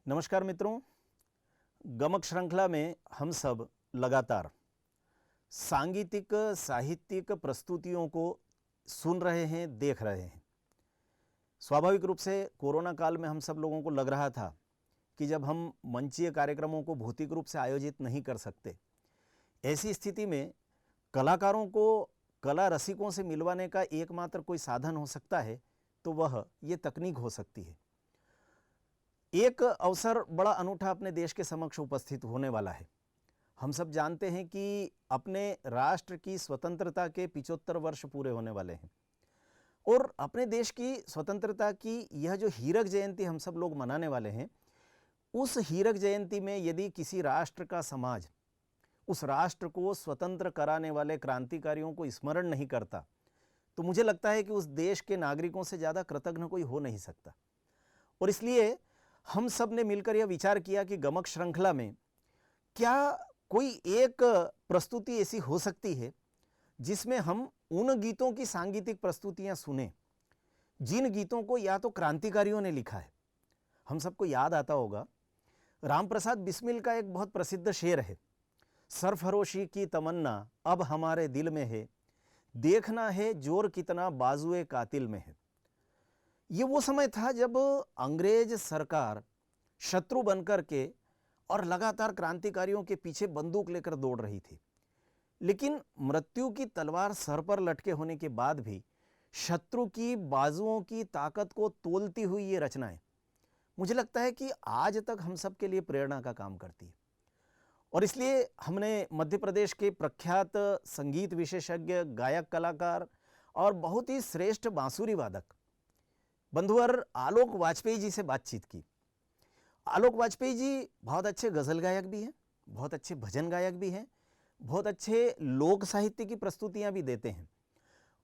नमस्कार मित्रों, गमक श्रृंखला में हम सब लगातार सांगीतिक साहित्यिक प्रस्तुतियों को सुन रहे हैं, देख रहे हैं। स्वाभाविक रूप से कोरोना काल में हम सब लोगों को लग रहा था कि जब हम मंचीय कार्यक्रमों को भौतिक रूप से आयोजित नहीं कर सकते, ऐसी स्थिति में कलाकारों को कला रसिकों से मिलवाने का एकमात्र कोई साधन हो सकता है तो वह ये तकनीक हो सकती है। एक अवसर बड़ा अनूठा अपने देश के समक्ष उपस्थित होने वाला है। हम सब जानते हैं कि अपने राष्ट्र की स्वतंत्रता के 75 वर्ष पूरे होने वाले हैं और अपने देश की स्वतंत्रता की यह जो हीरक जयंती हम सब लोग मनाने वाले हैं, उस हीरक जयंती में यदि किसी राष्ट्र का समाज उस राष्ट्र को स्वतंत्र कराने वाले क्रांतिकारियों को स्मरण नहीं करता तो मुझे लगता है कि उस देश के नागरिकों से ज़्यादा कृतज्ञ कोई हो नहीं सकता। और इसलिए हम सब ने मिलकर यह विचार किया कि गमक श्रृंखला में क्या कोई एक प्रस्तुति ऐसी हो सकती है जिसमें हम उन गीतों की सांगीतिक प्रस्तुतियां सुने जिन गीतों को या तो क्रांतिकारियों ने लिखा है। हम सबको याद आता होगा, राम प्रसाद बिस्मिल का एक बहुत प्रसिद्ध शेर है, सरफरोशी की तमन्ना अब हमारे दिल में है, देखना है जोर कितना बाजुए कातिल में है। ये वो समय था जब अंग्रेज सरकार शत्रु बनकर के और लगातार क्रांतिकारियों के पीछे बंदूक लेकर दौड़ रही थी, लेकिन मृत्यु की तलवार सर पर लटके होने के बाद भी शत्रु की बाजुओं की ताकत को तोलती हुई ये रचनाएं मुझे लगता है कि आज तक हम सब के लिए प्रेरणा का काम करती है। और इसलिए हमने मध्य प्रदेश के प्रख्यात संगीत विशेषज्ञ, गायक, कलाकार और बहुत ही श्रेष्ठ बांसुरी वादक बंधुवर आलोक वाजपेयी जी से बातचीत की। आलोक वाजपेयी जी बहुत अच्छे गज़ल गायक भी हैं, बहुत अच्छे भजन गायक भी हैं, बहुत अच्छे लोक साहित्य की प्रस्तुतियां भी देते हैं।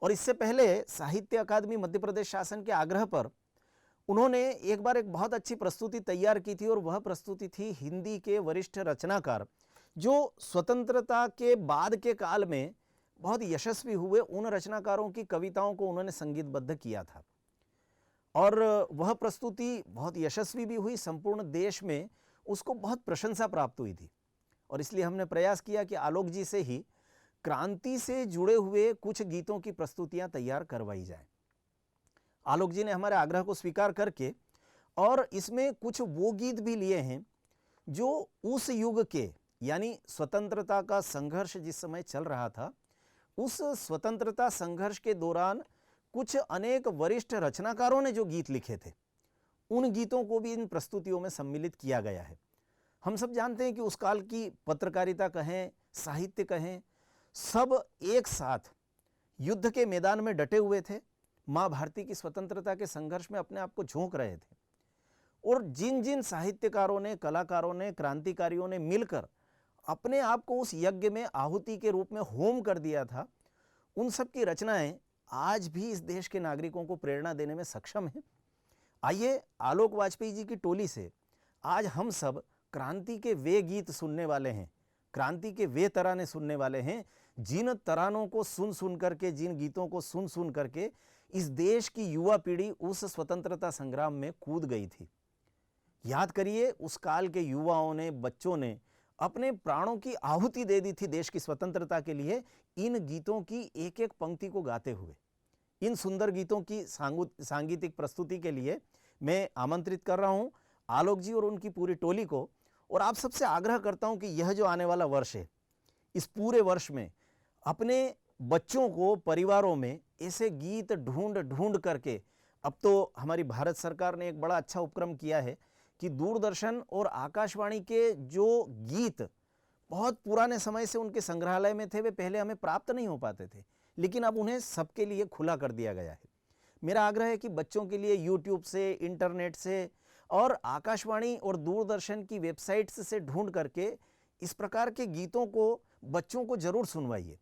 और इससे पहले साहित्य अकादमी मध्य प्रदेश शासन के आग्रह पर उन्होंने एक बार एक बहुत अच्छी प्रस्तुति तैयार की थी और वह प्रस्तुति थी हिंदी के वरिष्ठ रचनाकार जो स्वतंत्रता के बाद के काल में बहुत यशस्वी हुए, उन रचनाकारों की कविताओं को उन्होंने संगीतबद्ध किया था और वह प्रस्तुति बहुत यशस्वी भी हुई। संपूर्ण देश में उसको बहुत प्रशंसा प्राप्त हुई थी और इसलिए हमने प्रयास किया कि आलोक जी से ही क्रांति से जुड़े हुए कुछ गीतों की प्रस्तुतियां तैयार करवाई जाए। आलोक जी ने हमारे आग्रह को स्वीकार करके और इसमें कुछ वो गीत भी लिए हैं जो उस युग के, यानी स्वतंत्रता का संघर्ष जिस समय चल रहा था, उस स्वतंत्रता संघर्ष के दौरान कुछ अनेक वरिष्ठ रचनाकारों ने जो गीत लिखे थे, उन गीतों को भी इन प्रस्तुतियों में सम्मिलित किया गया है। हम सब जानते हैं कि उस काल की पत्रकारिता कहें, साहित्य कहें, सब एक साथ युद्ध के मैदान में डटे हुए थे, माँ भारती की स्वतंत्रता के संघर्ष में अपने आप को झोंक रहे थे। और जिन जिन साहित्यकारों ने, कलाकारों ने, क्रांतिकारियों ने मिलकर अपने आप को उस यज्ञ में आहुति के रूप में होम कर दिया था, उन सब की रचनाएं आज भी इस देश के नागरिकों को प्रेरणा देने में सक्षम है। आइए आलोक वाजपेयी जी की टोली से आज हम सब क्रांति के वे गीत सुनने वाले हैं, क्रांति के वे तराने सुनने वाले हैं जिन तरानों को सुन सुन करके, जिन गीतों को सुन सुन करके इस देश की युवा पीढ़ी उस स्वतंत्रता संग्राम में कूद गई थी। याद करिए, उस काल के युवाओं ने, बच्चों ने अपने प्राणों की आहुति दे दी थी देश की स्वतंत्रता के लिए, इन गीतों की एक एक पंक्ति को गाते हुए। इन सुंदर गीतों की सांगीतिक प्रस्तुति के लिए मैं आमंत्रित कर रहा हूं आलोक जी और उनकी पूरी टोली को, और आप सबसे आग्रह करता हूं कि यह जो आने वाला वर्ष है, इस पूरे वर्ष में अपने बच्चों को, परिवारों में ऐसे गीत ढूंढ ढूंढ करके, अब तो हमारी भारत सरकार ने एक बड़ा अच्छा उपक्रम किया है कि दूरदर्शन और आकाशवाणी के जो गीत बहुत पुराने समय से उनके संग्रहालय में थे, वे पहले हमें प्राप्त नहीं हो पाते थे, लेकिन अब उन्हें सबके लिए खुला कर दिया गया है। मेरा आग्रह है कि बच्चों के लिए यूट्यूब से, इंटरनेट से और आकाशवाणी और दूरदर्शन की वेबसाइट्स से ढूंढ करके इस प्रकार के गीतों को बच्चों को जरूर सुनवाइए,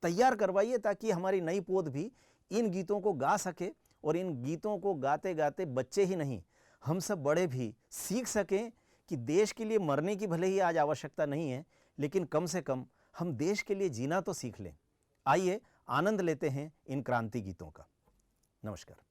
तैयार करवाइए, ताकि हमारी नई पौध भी इन गीतों को गा सके और इन गीतों को गाते गाते बच्चे ही नहीं, हम सब बड़े भी सीख सकें कि देश के लिए मरने की भले ही आज आवश्यकता नहीं है, लेकिन कम से कम हम देश के लिए जीना तो सीख लें। आइए आनंद लेते हैं इन क्रांति गीतों का। नमस्कार।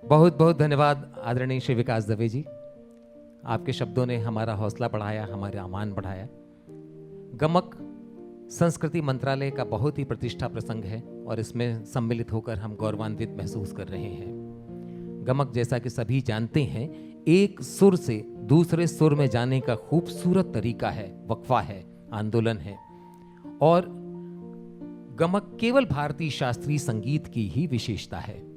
बहुत बहुत धन्यवाद आदरणीय श्री विकास दवे जी, आपके शब्दों ने हमारा हौसला बढ़ाया, हमारा आमान बढ़ाया। गमक संस्कृति मंत्रालय का बहुत ही प्रतिष्ठा प्रसंग है और इसमें सम्मिलित होकर हम गौरवान्वित महसूस कर रहे हैं। गमक, जैसा कि सभी जानते हैं, एक सुर से दूसरे सुर में जाने का खूबसूरत तरीका है, वक्फा है, आंदोलन है। और गमक केवल भारतीय शास्त्रीय संगीत की ही विशेषता है।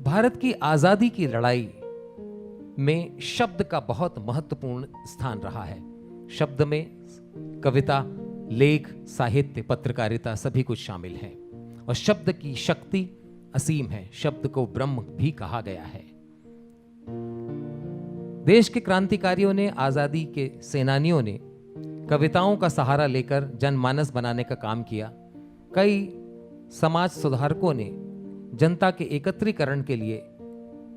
भारत की आजादी की लड़ाई में शब्द का बहुत महत्वपूर्ण स्थान रहा है। शब्द में कविता, लेख, साहित्य, पत्रकारिता सभी कुछ शामिल है और शब्द की शक्ति असीम है। शब्द को ब्रह्म भी कहा गया है। देश के क्रांतिकारियों ने, आजादी के सेनानियों ने कविताओं का सहारा लेकर जनमानस बनाने का काम किया। कई समाज सुधारकों ने जनता के एकत्रीकरण के लिए,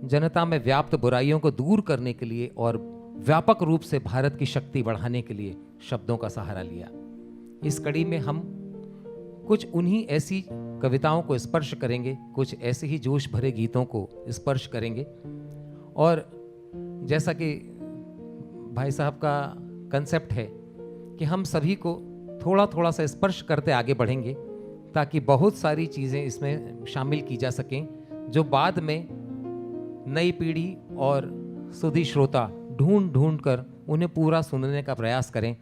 जनता में व्याप्त बुराइयों को दूर करने के लिए और व्यापक रूप से भारत की शक्ति बढ़ाने के लिए शब्दों का सहारा लिया। इस कड़ी में हम कुछ उन्हीं ऐसी कविताओं को स्पर्श करेंगे, कुछ ऐसे ही जोश भरे गीतों को स्पर्श करेंगे। और जैसा कि भाई साहब का कंसेप्ट है कि हम सभी को थोड़ा थोड़ा सा स्पर्श करते आगे बढ़ेंगे ताकि बहुत सारी चीज़ें इसमें शामिल की जा सकें जो बाद में नई पीढ़ी और सुधी श्रोता ढूंढ ढूंढ कर उन्हें पूरा सुनने का प्रयास करें,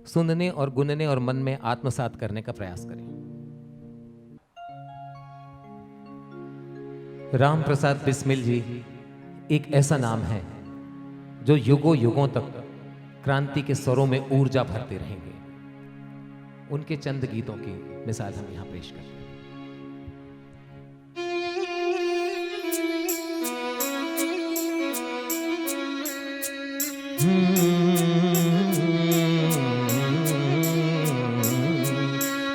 सुनने और गुनने और मन में आत्मसात करने का प्रयास करें। राम प्रसाद बिस्मिल जी एक ऐसा नाम है जो युगों युगों तक क्रांति के स्वरों में ऊर्जा भरते रहेंगे। उनके चंद गीतों की मिसाल हम यहां पेश करते हैं।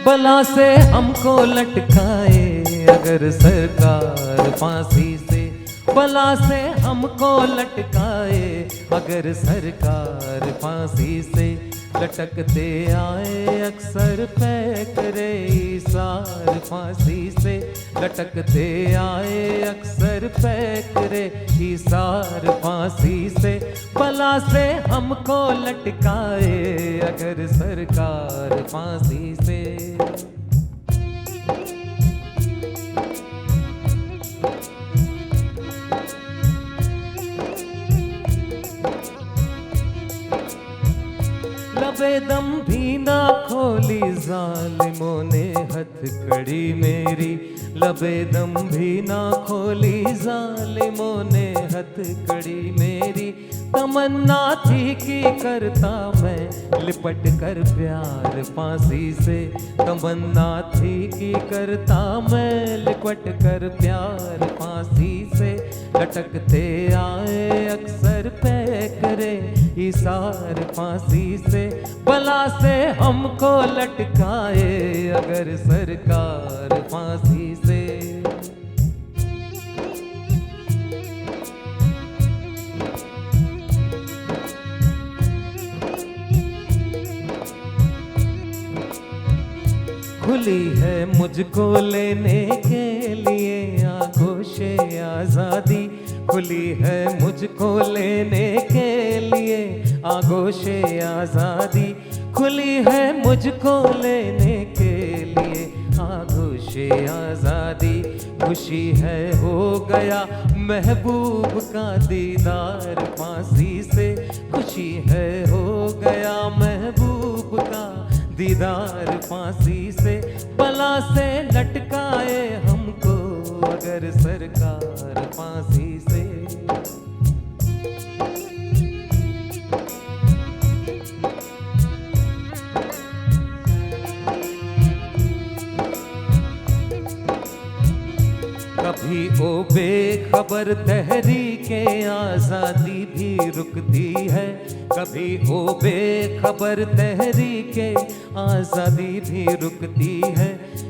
बला से हमको लटकाए अगर सरकार फांसी से, बला से हमको लटकाए अगर सरकार फांसी से, लटकते आए अक्सर पैकरे ईसार फांसी से, लटकते आए अक्सर पैकरे ईसार फांसी से, बला से हमको लटकाए अगर सरकार फांसी से। लबेदम भी ना खोली जालिमों ने हथकड़ी मेरी, लबेदम भी ना खोली जालिमों ने हथकड़ी मेरी, तमन्ना थी कि करता मैं लिपट कर प्यार फांसी से, तमन्ना थी कि करता मैं लिपट कर प्यार फांसी से, लटकते आए अक्सर पैकरे इसार फांसी से, बला से हमको लटकाए अगर सरकार फांसी से। खुली है मुझको लेने के लिए आगोशे आजादी, खुली है मुझको लेने के लिए आगोशे आजादी, खुली है मुझको लेने के लिए आगोशे आजादी, खुशी है हो गया महबूब का दीदार फांसी से, खुशी है हो गया महबूब का दीदार फांसी से, बला से लटकाए हमको अगर सरकार फांसी से। कभी ओ बेखबर तहरीके आजादी भी रुकती है, कभी ओ बेखबर तहरीके आजादी भी रुकती है,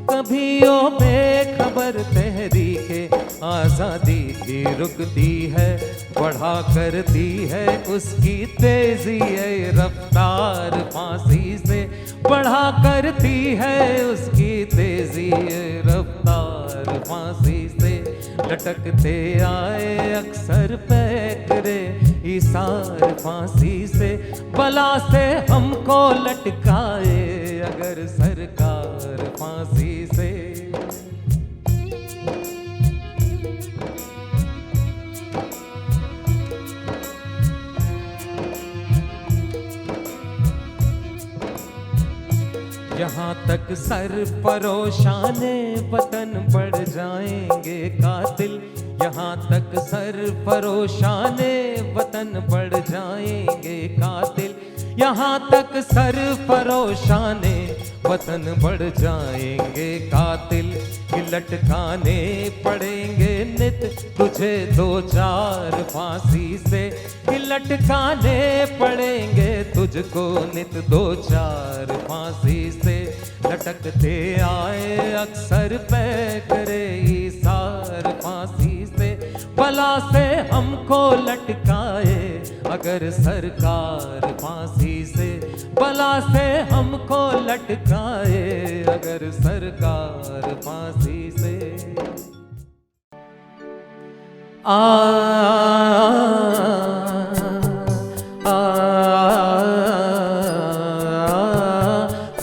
कभी ओ बेखबर तहरीके आजादी भी रुकती है, बढ़ा करती है उसकी तेजी रफ्तार फांसी से, बढ़ा करती है उसकी तेजी रफ्तार फांसी से, लटकते आए अक्सर पैकरे ईसार फांसी से, बला से हमको लटकाए अगर सरकार फांसी से। यहाँ तक सर परोशाने वतन बढ़ जाएंगे कातिल, यहाँ तक सर परोशाने वतन बढ़ जाएंगे कातिल, यहाँ तक सर परोशाने वतन बढ़ जाएंगे कातिल, कि लटकाने पड़ेंगे नित तुझे दो चार फांसी से, कि लटकाने पड़ेंगे तुझको नित दो चार फांसी से। लटकते आए अक्सर पैकरे ईसार फांसी से, बला से हमको लटकाए अगर सरकार फांसी से, बला से हमको लटकाए अगर सरकार फांसी से।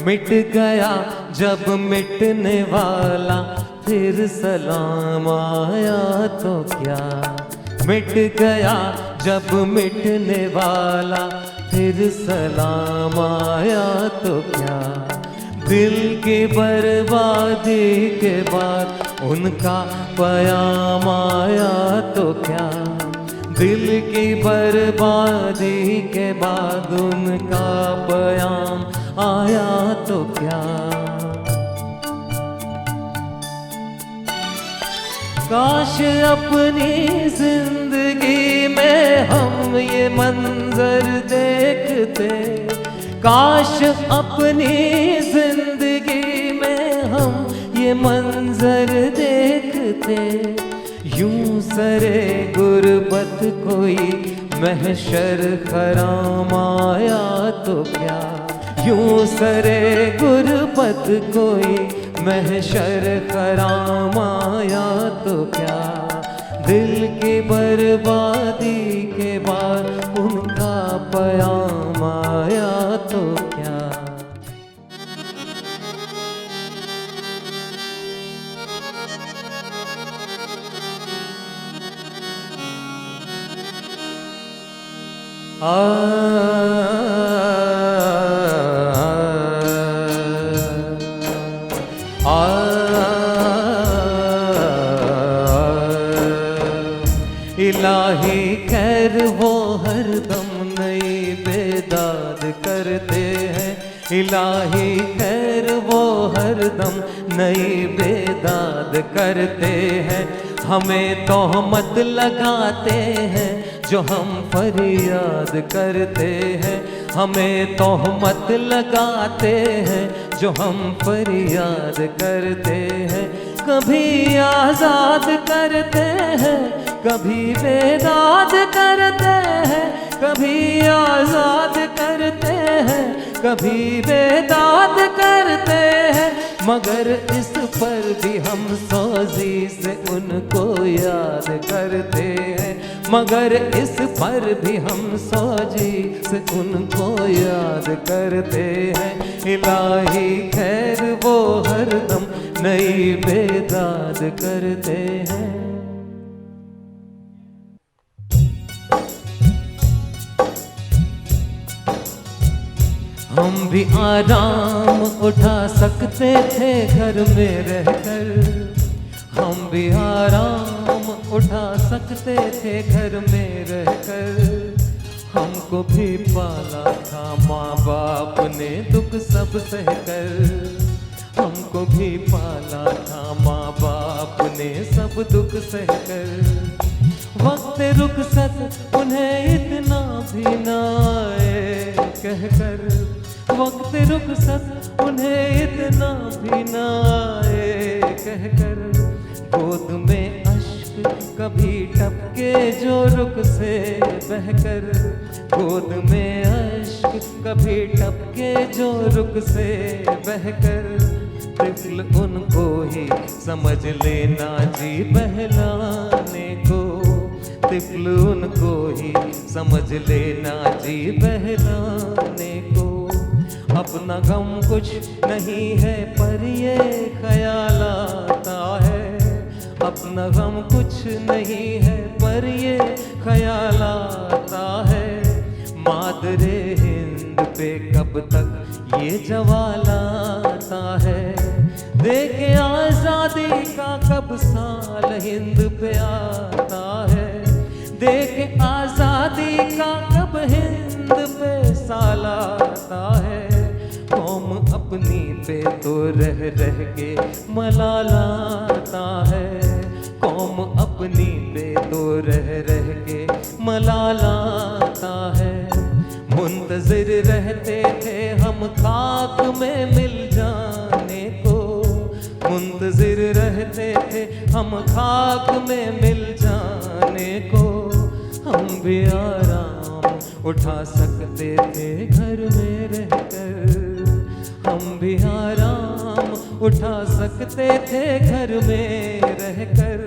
मिट गया जब मिटने वाला फिर सलाम आया तो क्या, मिट गया जब मिटने वाला फिर सलाम आया तो क्या, दिल की बर्बादी के बाद उनका पयाम आया तो क्या, दिल की बर्बादी के बाद उनका पयाम आया तो क्या। काश अपनी जिंदगी में हम ये मंजर देखते, काश अपनी जिंदगी में हम ये मंजर देखते, यूं सरे गुर्बत कोई महशर खराम आया तो क्या, यूं सरे गुर्बत कोई महशर खराम आया तो क्या, दिल की बर्बादी के बाद उनका पयाम आया तो क्या। इलाही खैर वो हरदम नई बेदाद करते हैं, इलाही खैर वो हरदम नई बेदाद करते हैं, हमें तोहमत लगाते हैं जो हम फरियाद करते हैं, हमें तोहमत लगाते हैं जो हम फरियाद करते हैं, कभी आजाद करते हैं कभी बेदाद करते हैं, कभी आजाद करते हैं कभी बेदाद करते हैं, मगर इस पर भी हम सोजी से उनको याद करते हैं, मगर इस पर भी हम सोजी से उनको याद करते हैं, इलाही खैर वो हरदम नई बेदाद करते हैं। हम भी आराम उठा सकते थे घर में रहकर, हम भी आराम उठा सकते थे घर में रहकर, हमको भी पाला था माँ बाप ने दुख सब सहकर, हमको भी पाला था माँ बाप ने सब दुख सहकर, वक्त रुखसत उन्हें इतना भी ना आए कहकर, वक्त रुखसत उन्हें इतना भी ना आए कहकर, गोद में अश्क कभी टपके जो रुख से बहकर, गोद में अश्क कभी टपके जो रुख से बहकर, तिफल उनको ही समझ लेना जी बहला तिफल उनको ही समझ लेना जी बहलाने को। अपना गम कुछ नहीं है पर ये ख्याल आता है, अपना गम कुछ नहीं है पर ये ख्याल आता है। मादरे हिंद पे कब तक ये जवाल आता है, देखे आजादी का कब साल हिंद पे आता है, देखे आजादी का कब हिंद पे साल आता है। कौम अपनी पे तो रह रह के मलालाता है, कौम अपनी पे तो रह रह के मलालाता है। मुंतजिर रहते थे हम खाक में मिल जाने को, मुंतजिर रहते थे हम खाक में मिल जाने को। हम भी आराम उठा सकते थे घर में रहकर, हम भी आराम उठा सकते थे घर में रहकर।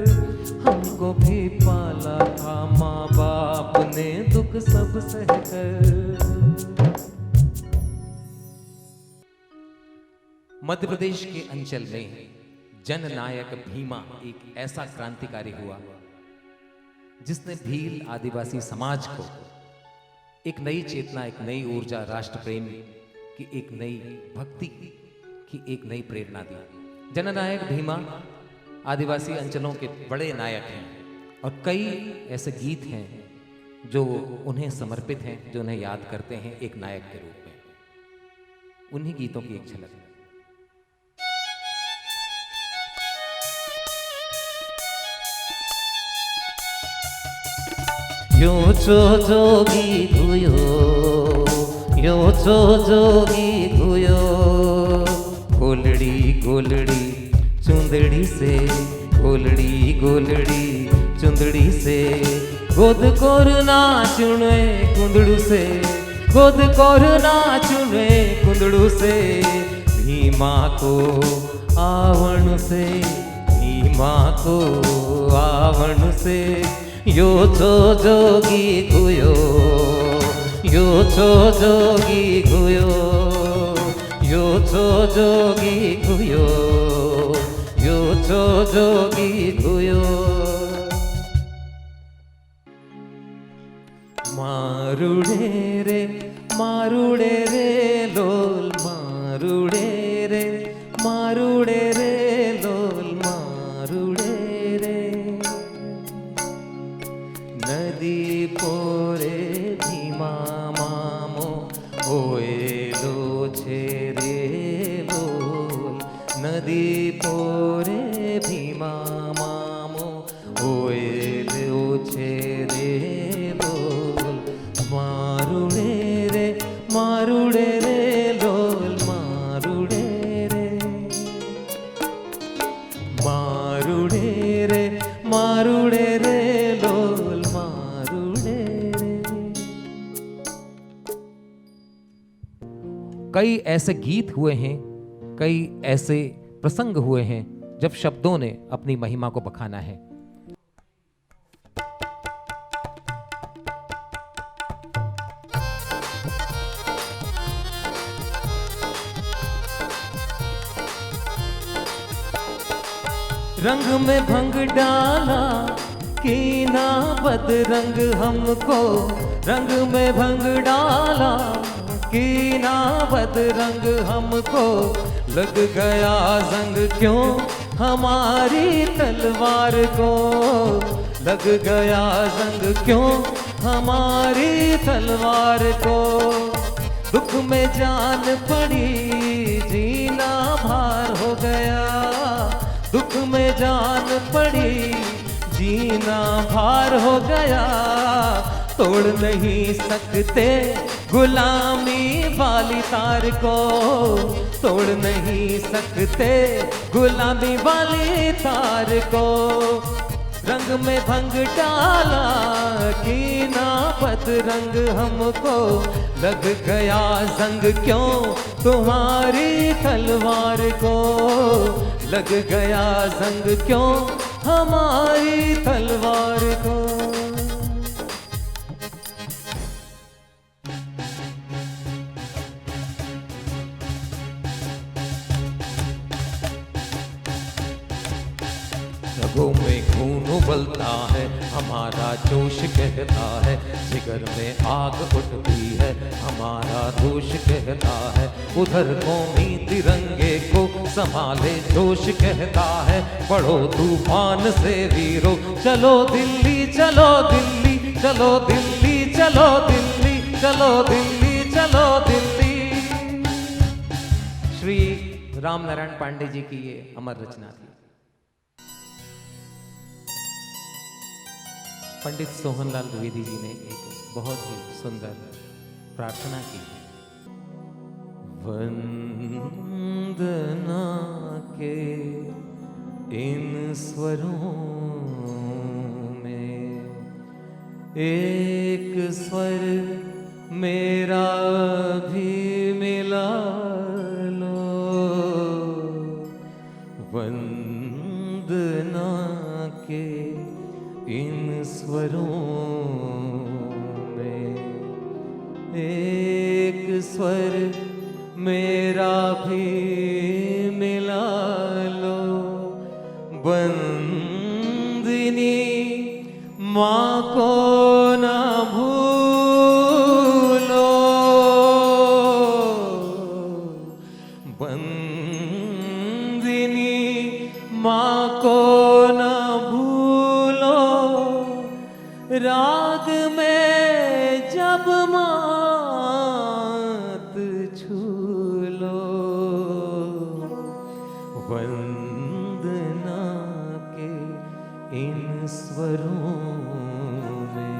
हमको भी पाला था माँ बाप ने दुख सब सहकर। मध्य प्रदेश के अंचल में जननायक भीमा एक ऐसा क्रांतिकारी हुआ जिसने भील आदिवासी समाज को एक नई चेतना, एक नई ऊर्जा, राष्ट्र प्रेम की एक नई भक्ति की एक नई प्रेरणा दी। जननायक भीमा आदिवासी अंचलों के बड़े नायक हैं और कई ऐसे गीत हैं जो उन्हें समर्पित हैं, जो उन्हें याद करते हैं एक नायक के रूप में। उन्हीं गीतों की एक झलक। यो चो जोगी गुयो, यो चो जोगी गुयो, गोलड़ी गोलड़ी चुंदड़ी से, गोलड़ी गोलड़ी चुंदड़ी से, गोद कोरना चुने कुंदड़ू से, गोद कोरना चुने कुंदड़ू से। भीमा को आवण से, भीमा को आवण से, यो चो जोगी गुयो, यो चो जोगी गुयो, यो चो जोगी गुयो, यो चो जोगी गुयो। मारुड़े रे, मारुड़े रे लोल, मारुड़े रे, मारुड़े रे लोल, मारुड़े रे। नदी पोरे भीमा मामो ओए लो छेरे लोल, नदी पोरे भीमा मामो ओए लो छेरे लोल। मारुड़े रे, मारुड़े रे लोल, मारुड़े रे, मारुड़े रे, मारुड़े रे लोल, मारुड़े रे। कई ऐसे गीत हुए हैं, कई ऐसे प्रसंग हुए हैं जब शब्दों ने अपनी महिमा को बखाना है। रंग में भंग डाला कीना बदरंग हमको, रंग में भंग डाला कीना बदरंग हमको। लग गया जंग क्यों हमारी तलवार को, लग गया जंग क्यों हमारी तलवार को। दुख में जान पड़ी जीना भार हो गया, दुख में जान पड़ी जीना भार हो गया। तोड़ नहीं सकते गुलामी वाली तार को, तोड़ नहीं सकते गुलामी वाली तार को। रंग में भंग डाला कीना बदरंग हमको, लग गया जंग क्यों तुम्हारी तलवार को, लग गया जंग क्यों हमारी तलवार को। रगों में खून उबलता है, हमारा जोश कहता है, जिगर में आग उठती है, हमारा जोश कहता है, उधर कौमी तिरंगे को संभाले जोश कहता है, पढ़ो तूफान से वीरो, चलो दिल्ली चलो दिल्ली, चलो दिल्ली चलो दिल्ली, चलो दिल्ली चलो दिल्ली। श्री राम नारायण पांडे जी की ये अमर रचना थी। पंडित सोहनलाल द्विवेदी जी ने एक बहुत ही सुंदर प्रार्थना की। वंदना के इन स्वरों में एक स्वर मेरा भी मिला लो, वंदना के इन स्वरों में एक स्वर मेरा भी मिला लो, बंदिनी माँ को ना भूलो, बंदिनी माँ को ना भूलो, राग में जब मात छू लो, वंदना के इन स्वरों में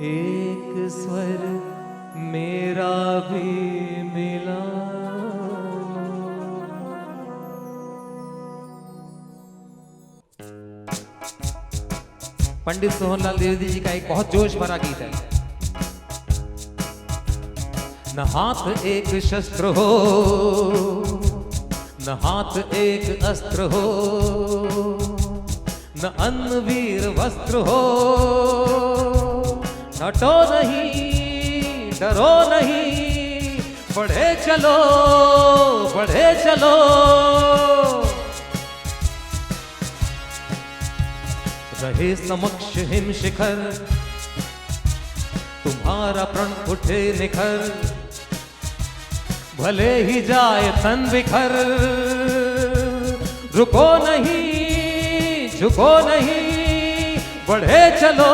एक स्वर मेरा भी मिला। पंडित सोहनलाल द्विवेदी जी का एक बहुत जोश भरा गीत है। न हाथ एक शस्त्र हो, न हाथ एक अस्त्र हो, न अन्न वीर वस्त्र हो, डटो नहीं डरो नहीं, बढ़े चलो बढ़े चलो, रहे समक्ष हिम शिखर, तुम्हारा प्रण उठे निखर, भले ही जाए तन बिखर, रुको नहीं झुको नहीं, बढ़े चलो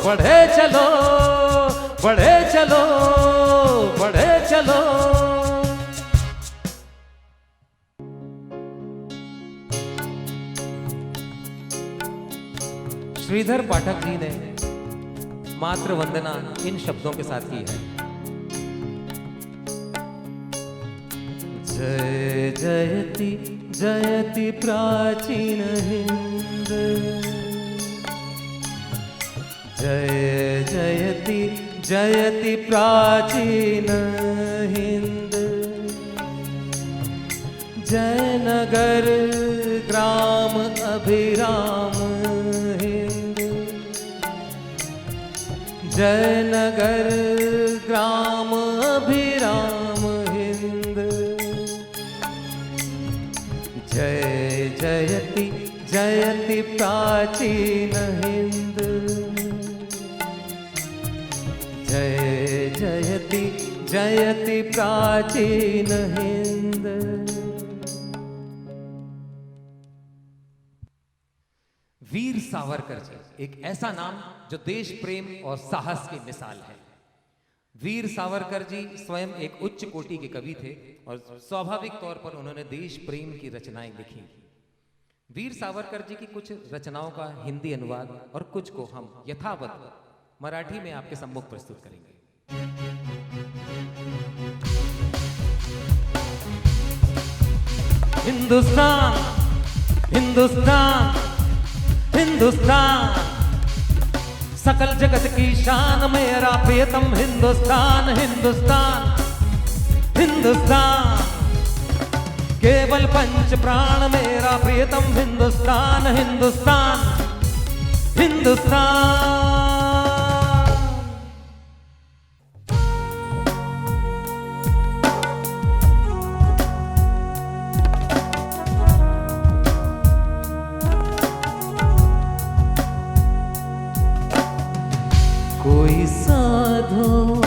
बढ़े चलो, बढ़े चलो बढ़े चलो। श्रीधर पाठक जी ने मात्र वंदना इन शब्दों के साथ की है। जय जयति जयति प्राचीन हिंद, जय जयति जयति प्राचीन हिंद, जयनगर ग्राम अभिराम हिंद, जयनगर ग्राम अभिराम हिंद, जय जयति जयति प्राचीन हिंद, जय जयति जयति प्राचीन हिंद। वीर सावरकर जी एक ऐसा नाम जो देश प्रेम और साहस की मिसाल है। वीर सावरकर जी स्वयं एक उच्च कोटि के कवि थे और स्वाभाविक तौर पर उन्होंने देश प्रेम की रचनाएं लिखी। वीर सावरकर जी की कुछ रचनाओं का हिंदी अनुवाद और कुछ को हम यथावत मराठी में आपके सम्मुख प्रस्तुत करेंगे। हिंदुस्तान हिंदुस्तान हिंदुस्तान, सकल जगत की शान मेरा प्रियतम हिंदुस्तान, हिंदुस्तान हिंदुस्तान, केवल पंच प्राण मेरा प्रियतम हिंदुस्तान, हिंदुस्तान हिंदुस्तान। साधो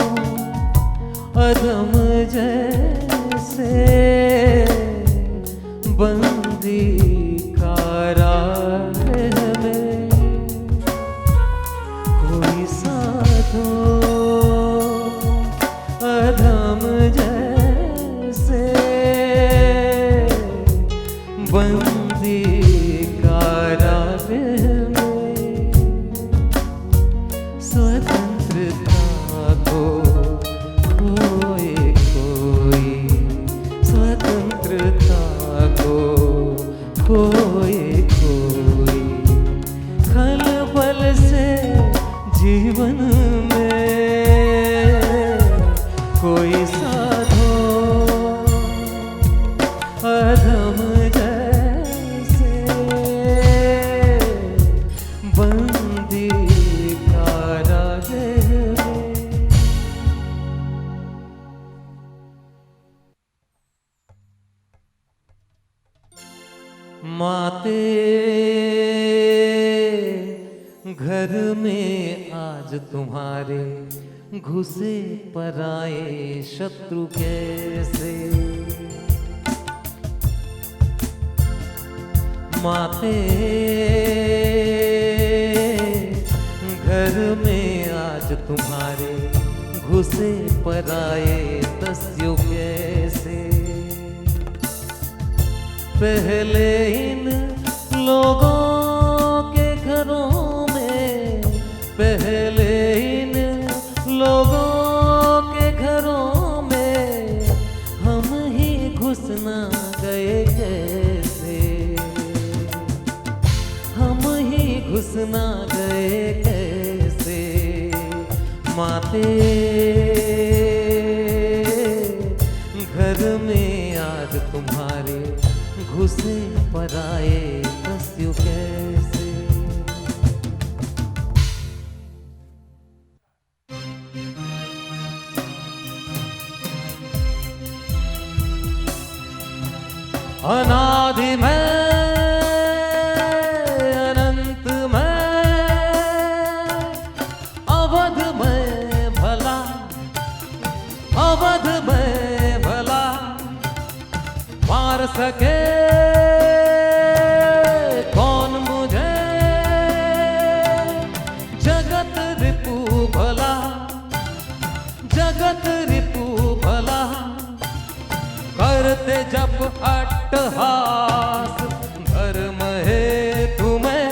अधम जैसे बंदी कारागृह में, कोई साधो अधम जैसे बंदी कारागृह में, स्वतंत्रता को खोए कोई, स्वतंत्रता को खोए कोई, खलबल से जीवन में कोई साधो अधम जैसे बंदी कारागृह में। माते घर में आज तुम्हारे घुसे पराए शत्रु कैसे, माते घर में आज तुम्हारे घुसे पराए दस्यु कैसे, पहले इन लोगों के घरों में, पहले इन लोगों के घरों में हम ही घुसना गए कैसे, हम ही घुसना गए कैसे, माते घर में आज तुम्हारे घुसे पराए दस्यु कैसे। अनादि में अनंत में अवध में भला, अवध में भला मार सके कौन मुझे, जगत रिपु भला, जगत रिपु भला करते जब अट्टहास, धर्म है तुम्हें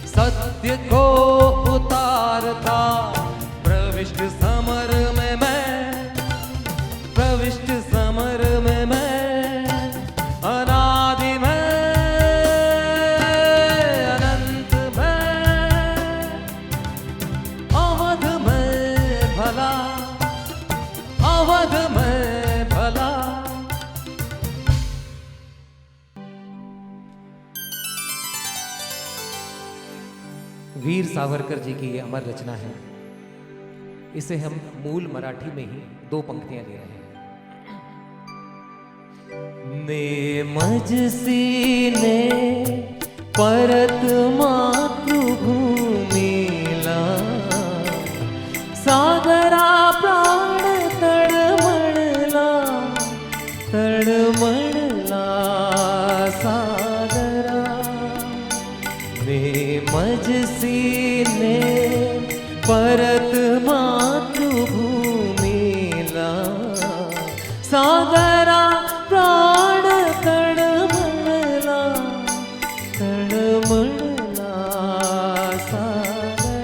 सत्य को उतारता, प्रविष्ट समर में मैं, प्रविष्ट समर में मैं, अनादि में अनंत में अवध में भला, अवध में भला। वीर सावरकर जी की ये अमर रचना है। इसे हम मूल मराठी में ही 2 पंक्तियां ले रहे हैं। नेमज सीने परत मातृभूमीला, सागरा प्राण तळमळला, तळमळला सागरा, नेमज सीने परत मातृभूमीला, सागरा प्राण तळमळला, तळमळला सागरा।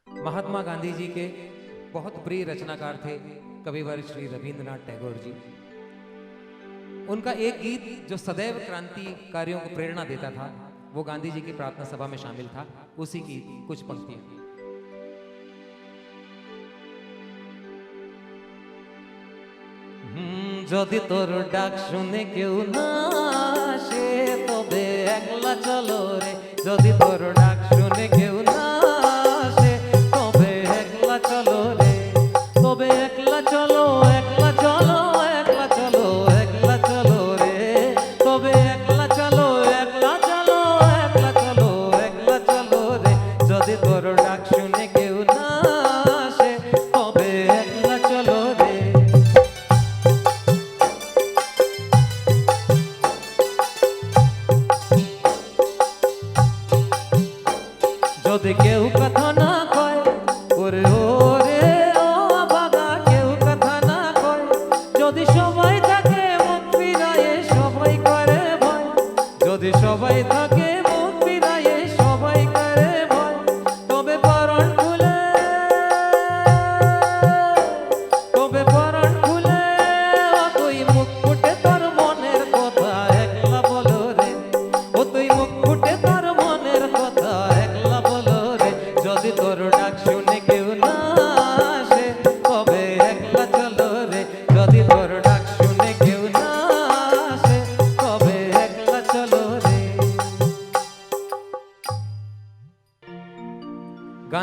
महात्मा गांधी जी के बहुत प्रिय रचनाकार थे कविवर श्री रविंद्रनाथ टैगोर जी। उनका एक गीत जो सदैव क्रांतिकारियों को प्रेरणा देता था, वो गांधी जी की प्रार्थना सभा में शामिल था। उसी की कुछ पंक्तियां। যদি তোর ডাক শুনে কেউ না আসে তবে একলা চলো রে, যদি তোর ডাক শুনে কেউ না আসে তবে একলা চলো রে, তবে একলা চলো, একলা চলো, একলা চলো, একলা চলো রে, তবে একলা চলো, একলা চলো,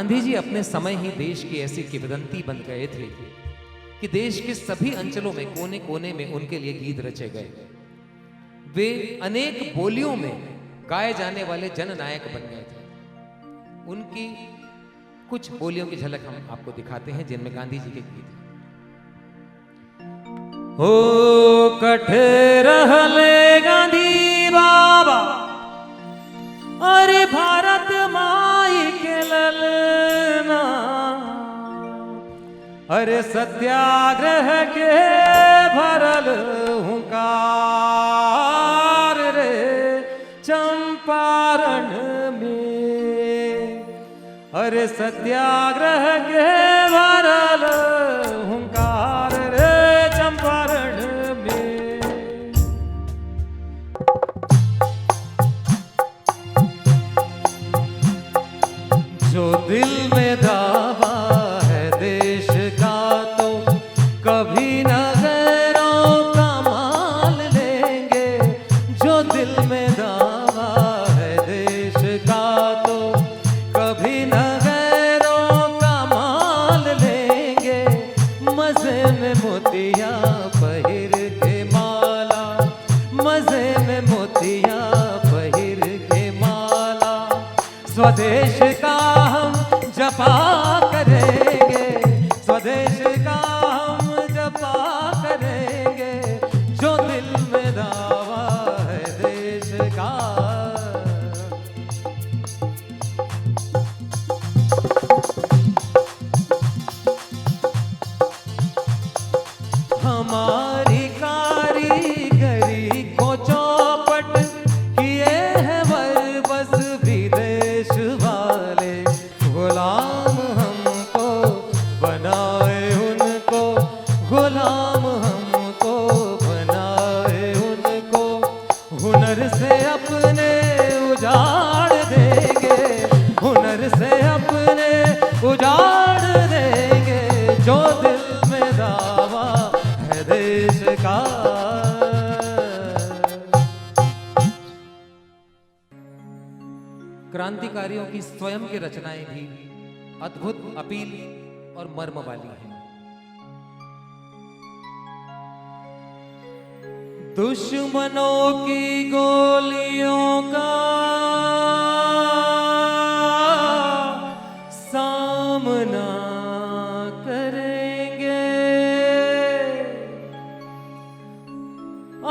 गांधी जी अपने समय ही देश की ऐसी किंवदंती बन गए थे कि देश के सभी अंचलों में कोने कोने में उनके लिए गीत रचे गए। वे अनेक बोलियों में गाए जाने वाले जननायक बन गए थे। उनकी कुछ बोलियों की झलक हम आपको दिखाते हैं जिनमें गांधी जी के गीत हैं। हो कठे रहले गांधी बाबा, अरे भारत माई के ललना, अरे सत्याग्रह के भरल हुंकार रे चंपारण में, अरे सत्याग्रह के भरल हुंकार रे चंपारण में। जो दिल में दावा है देश का तो कभी न गैरों का माल लेंगे। जो दिल में दावा है देश का तो कभी न गैरों का माल लेंगे। मजे में मोतिया पहिर के माला, मजे में मोतिया पहिर के माला, स्वदेश का हम जपा करेंगे, स्वदेश का हम जपा करेंगे। जो दिल में दावा है देश का। हमारी कारीगरी को चौपट किए हैं बस विदेश वाले। गुलाम हमको बनाए उनको, गुलाम हमको बनाए उनको। हुनर से अपने उजाड़ देंगे, हुनर से अपने उजाड़ देंगे। जो दिल में दावा है देश का। क्रांतिकारियों की स्वयं की रचनाएं भी अद्भुत अपील और मर्म वाली हैं। दुश्मनों की गोलियों का सामना करेंगे,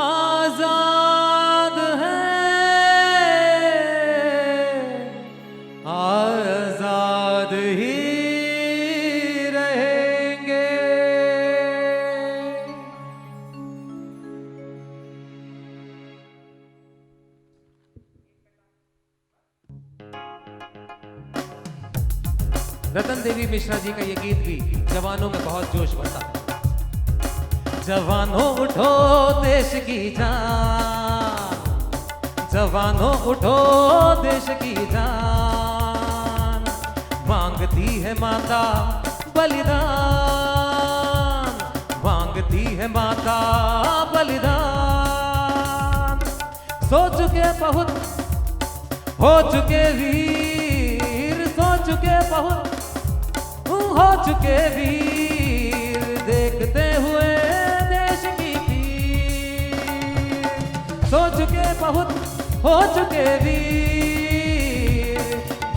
आजाद आजाद ही रहेंगे। रतन देवी मिश्रा जी का ये गीत भी जवानों में बहुत जोश भरता है। जवानों उठो देश की जान, जवानों उठो देश की जान। मांगती है माता बलिदान, मांगती है माता बलिदान। सो चुके बहुत हो चुके वीर, सो चुके बहुत हो चुके वीर। देखते हुए देश की पीर, सो चुके बहुत हो चुके वीर।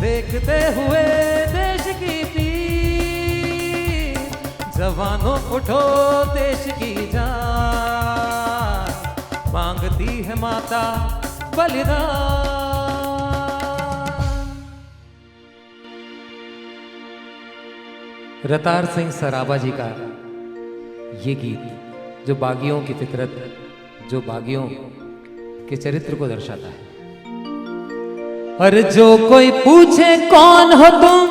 देखते हुए देश की पीर। जवानों उठो देश की जान, मांगती है माता बलिदान। रतार सिंह सराबा जी का ये गीत जो बागियों की फितरत, जो बागियों के चरित्र को दर्शाता है। अरे जो कोई पूछे कौन हो तुम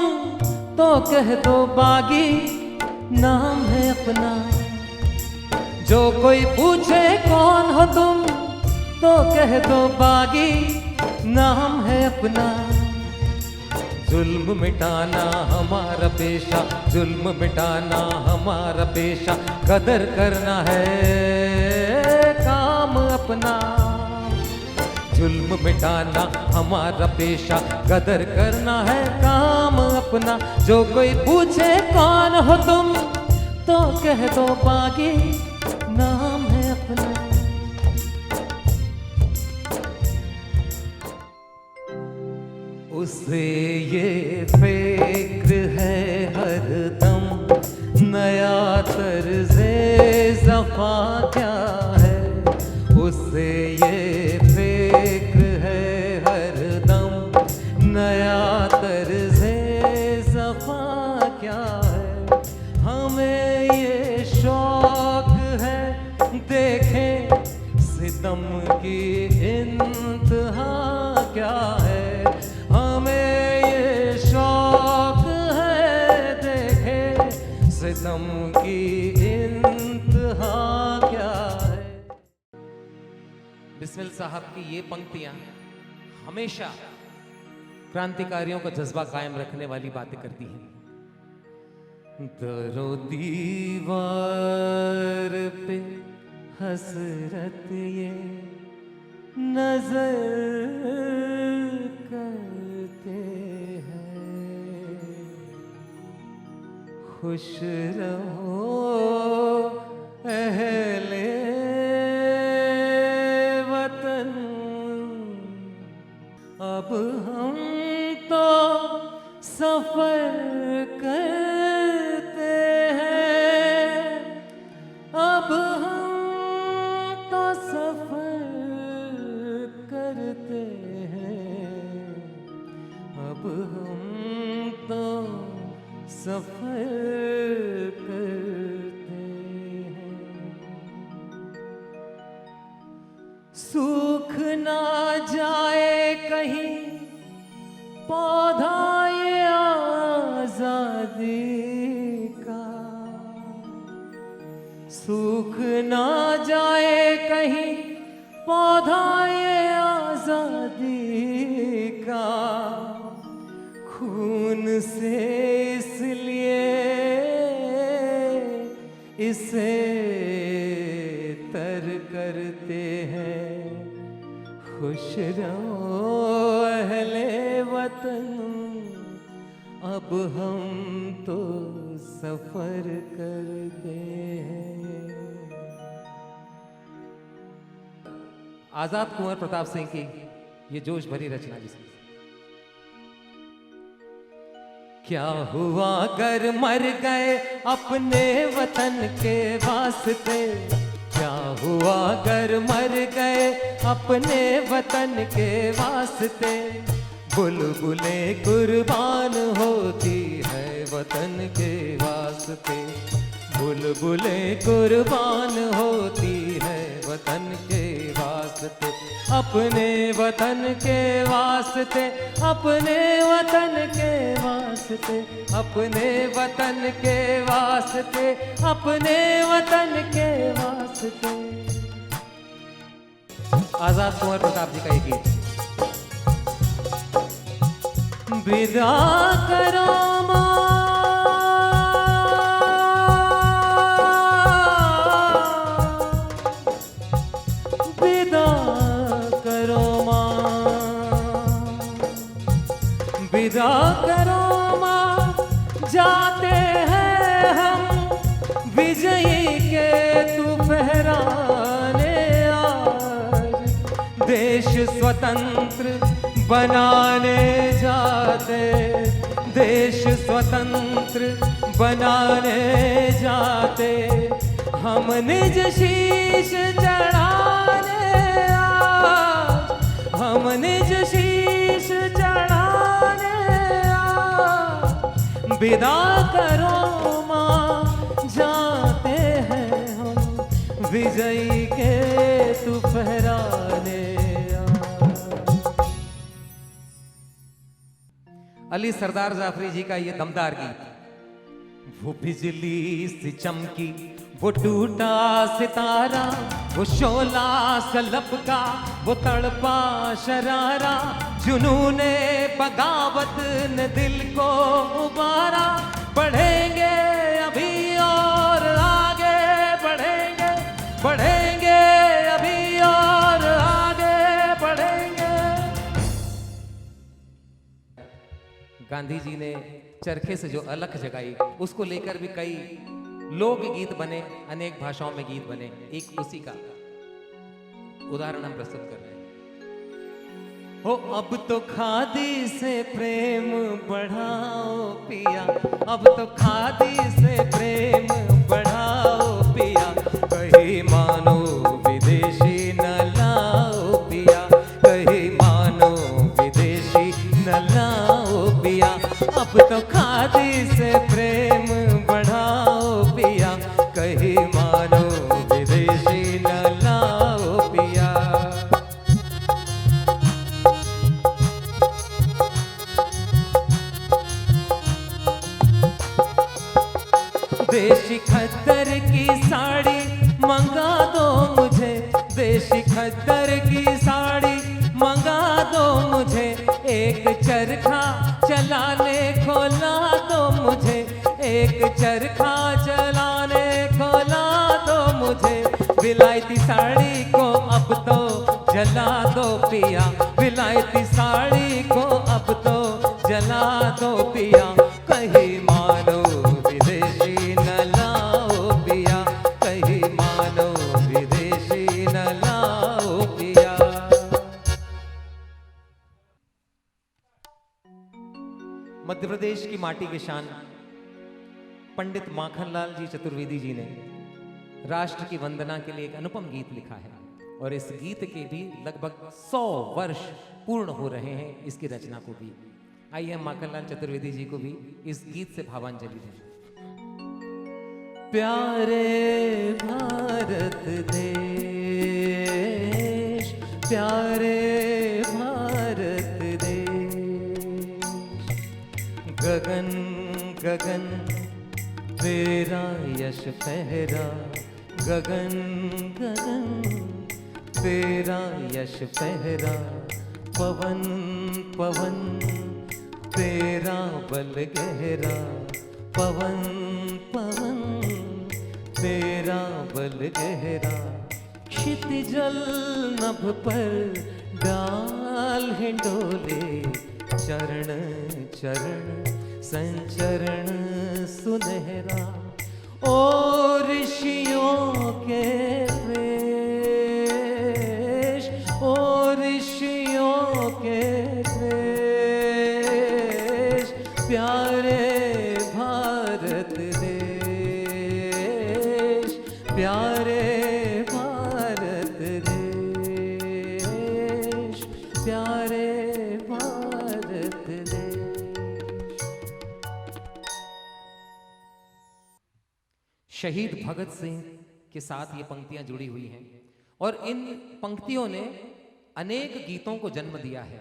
तो कह दो बागी, नाम है अपना। जो कोई पूछे कौन हो तुम तो कह दो बागी, नाम है अपना। जुल्म मिटाना हमारा पेशा, जुल्म मिटाना हमारा पेशा। कदर करना है काम अपना। जुल्म मिटाना हमारा पेशा, कदर करना है काम अपना। जो कोई पूछे कौन हो तुम तो कह दो बागी नाम है अपना। उसे ये फिक्र है हरदम नया तर्ज़े ज़फ़ा क्या है। उसे ये फिक्र है हरदम नया तर्ज़े ज़फ़ा क्या है। हमें ये शौक है देखें सितम की इंतहा क्या है। हमें ये शौक है देखें सितम की इंतहा क्या है। बिस्मिल साहब की ये पंक्तियां हमेशा क्रांतिकारियों का जज्बा कायम रखने वाली बातें करती हैं। दरो दीवार पे हसरत ये नजर करते हैं। खुश रहो अहले वतन, अब हम तो सफर करते हैं। अब हम तो सफर करते हैं। अब हम तो सफर करते हैं। सूख ना जाए कहीं पौधा ये आजादी का। सूख ना जाए कहीं पौधा ये आजादी का। खून से इसलिए इसे तर करते हैं। खुश रहो अहले वतन, अब हम तो सफर करते हैं। आजाद कुंवर प्रताप सिंह की ये जोश भरी रचना जिसकी। क्या हुआ अगर मर गए अपने वतन के वास्ते। क्या हुआ अगर मर गए अपने वतन के वास्ते। बुलबुलें कुर्बान होती है वतन के वास्ते। बुलबुलें कुर्बान होती है वतन के वास्ते। अपने वतन के वास्ते, अपने वतन के वास्ते, अपने वतन के वास्ते, अपने वतन के वास्ते। आजाद कुंवर प्रताप जी का ये गीत। विदा करो विदा करो माँ, जाते हैं हम विजयी के तू फहराने आज। देश स्वतंत्र बनाने जाते, देश स्वतंत्र बनाने जाते। हम निज शीश चढ़ाने आज, हम निज शीश चढ़ाने आज। विदा करो माँ, जाते हैं हम विजयी के तू फहराने आज। अली सरदार जाफरी जी का ये दमदार गीत। वो बिजली सी चमकी, वो टूटा सितारा, वो शोला सलब का, वो तड़पा शरारा। जुनूने बगावत ने दिल को उबारा। बढ़ेंगे अभी और आगे बढ़ेंगे, बढ़ेंगे अभी और आगे बढ़ेंगे। गांधी जी ने चरखे से जो अलख जगाई, उसको लेकर भी कई लोकगीत बने, अनेक भाषाओं में गीत बने। एक उसी का उदाहरण हम प्रस्तुत कर रहे हैं। हो अब तो खादी से प्रेम बढ़ाओ पिया, अब तो खादी से प्रेम बढ़ाओ पिया, कहीं मानो विदेशी न लाओ पिया, कहीं मानो विदेशी न लाओ पिया, अब तो खादी से प्रेम बढ़ाओ पिया, कहीं मानो विदेशी न लाओ पिया। देशी खद्दर की साड़ी मंगा दो मुझे, देशी खद्दर की साड़ी मंगा दो मुझे, एक चरखा चलाने को ला दो मुझे, एक चरखा चलाने को ला दो मुझे, विलायती साड़ी को अब तो जला दो पिया, विलायती साड़ी को अब तो जला दो पिया, कहीं मानो विदेशी न लाओ पिया, कहीं मानो विदेशी न लाओ पिया। मध्य प्रदेश की माटी के शान पंडित माखनलाल जी चतुर्वेदी जी ने राष्ट्र की वंदना के लिए एक अनुपम गीत लिखा है, और इस गीत के भी लगभग 100 वर्ष पूर्ण हो रहे हैं इसकी रचना को भी। आइए हम माखनलाल चतुर्वेदी जी को भी इस गीत से भावांजलि दें। प्यारे भारत देश, प्यारे भारत देश, गगन गगन तेरा यश फहरा, गगन गगन तेरा यश फहरा, पवन पवन तेरा बल गहरा, पवन पवन तेरा बल गहरा, क्षितिजल नभ पर डाल हिंडोले, चरण चरण संचरण सुनहरा, ओ ऋषियों के वेश, ओ ऋषियों के वेश, प्यारे भारत देश, प्यारे भारत देश, प्यारे भारत देश। शहीद भगत सिंह के साथ ये पंक्तियां जुड़ी हुई हैं, और इन पंक्तियों ने अनेक गीतों को जन्म दिया है।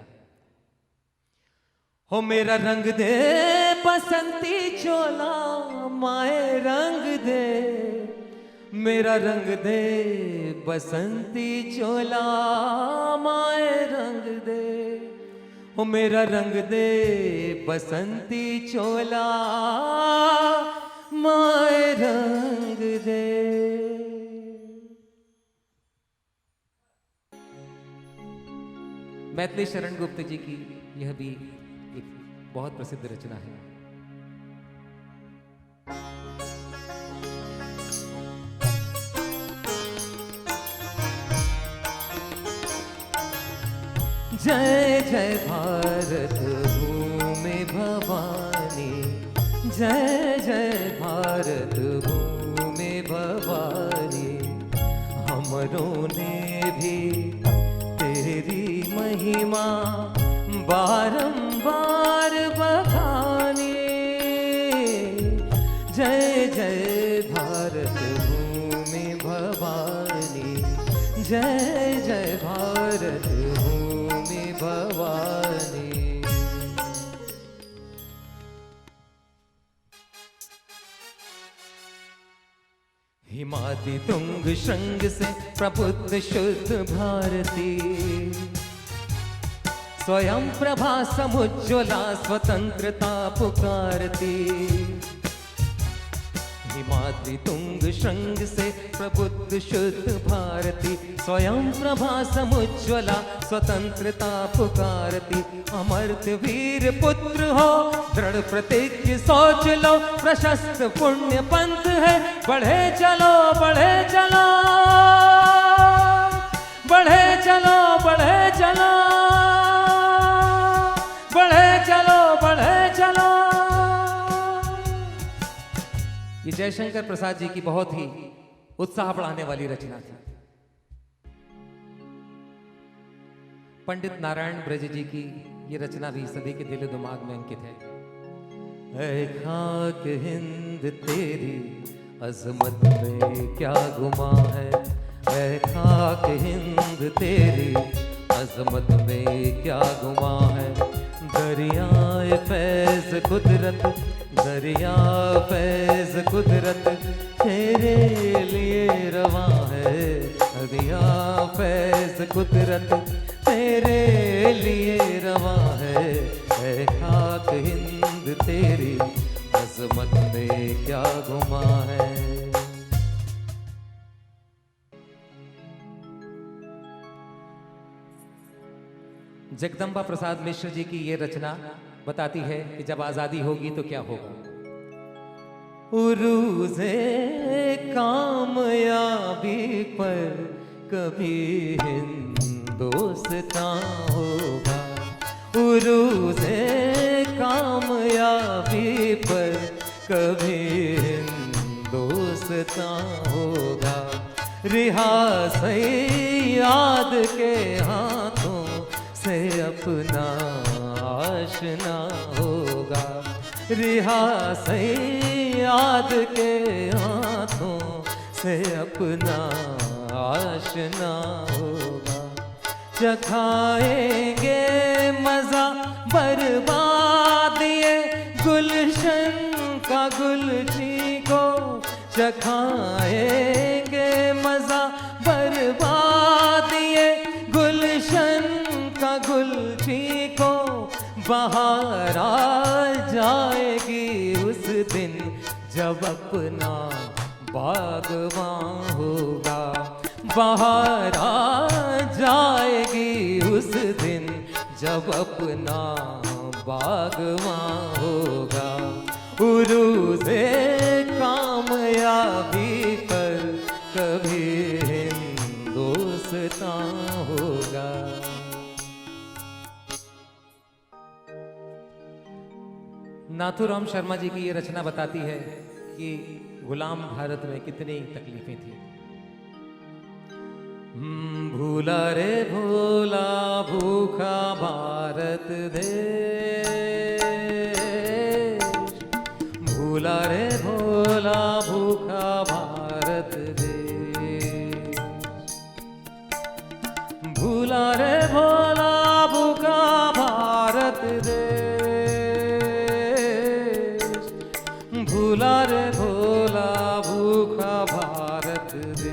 हो मेरा रंग दे बसंती चोला, माए रंग दे, मेरा रंग दे बसंती चोला, माए रंग दे, हो मेरा रंग दे बसंती चोला, माए रंग दे। मैथिली शरण गुप्त जी की यह भी एक बहुत प्रसिद्ध रचना है। जय जय भारत भूमि भवानी, जय जय भारत भूमि भवानी, हमरों ने भी तेरी महिमा बारंबार बखानी। जय जय भारत भूमि भवानी, जय जय भारत भूमि भवानी। हिमादि तुंग श्रृंग से प्रबुद्ध शुद्ध भारती, स्वयं प्रभा समुज्ज्वला स्वतंत्रता पुकारती। हिमाद्रि तुंग श्रृंग से प्रबुद्ध शुद्ध भारती, स्वयं प्रभा समुज्ज्वला स्वतंत्रता पुकारती। अमर्त्य वीर पुत्र हो दृढ़ प्रतिज्ञ सोच लो, प्रशस्त पुण्य पंथ है बढ़े चलो बढ़े चलो बढ़े चलो बढ़े चलो बढ़े चलो बढ़े चलो। ये जयशंकर प्रसाद जी की बहुत ही उत्साह बढ़ाने वाली रचना थी। पंडित नारायण ब्रज जी की ये रचना भी सभी के दिल दिमाग में अंकित है। ऐ खाक हिंद तेरी अजमत में क्या गुमा है, ऐ खाक हिंद तेरी अजमत में क्या गुमा है। दरियाए फैज कुदरत दरिया फैज कुदरत तेरे लिए रवा है, दरिया फैज कुदरत तेरे लिए रवा है। ऐ खाक हिंद तेरी अजमत में क्या गुमा है। जगदम्बा प्रसाद मिश्र जी की ये रचना बताती है कि जब आजादी होगी तो क्या होगा। उरूज़े कामयाबी पर कभी हिंदुस्तान होगा, उरूज़े कामयाबी पर कभी हिंदुस्तान होगा। रियासत याद के हाथों से अपना आशना होगा, रियासत याद के हाथों से अपना आशना होगा। चखाएंगे मजा बर्बादिए गुलशन का गुल चीको, चखाएंगे मजा बर्बादिए गुलशन का गुल चीको। बाहर आ जाएगी उस दिन जब अपना बागवां होगा, बाहर आ जाएगी उस दिन जब अपना बागवां होगा। उरूज़े कामयाबी पर कभी हिंदुस्तान होगा। नाथूराम शर्मा जी की ये रचना बताती है कि गुलाम भारत में कितनी तकलीफें थी। भूला रे भूला भूखा भारत देश, भूला रे भूला भूखा भारत देश, भूला रे भोला भूखा भारत देश, भूला रे भोला भूखा भारत देश।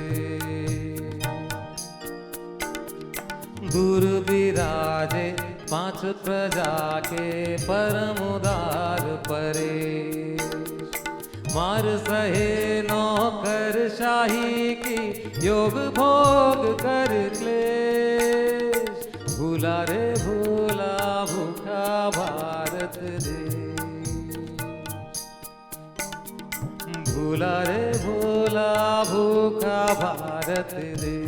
दूर विराजे पांच प्रजा के परम उदार परेश, मार सहे नौकर शाही की योग भोग कर क्लेश। भूला रे भूला भूखा भारत देश, भूला रे भूला भूखा भारत देश।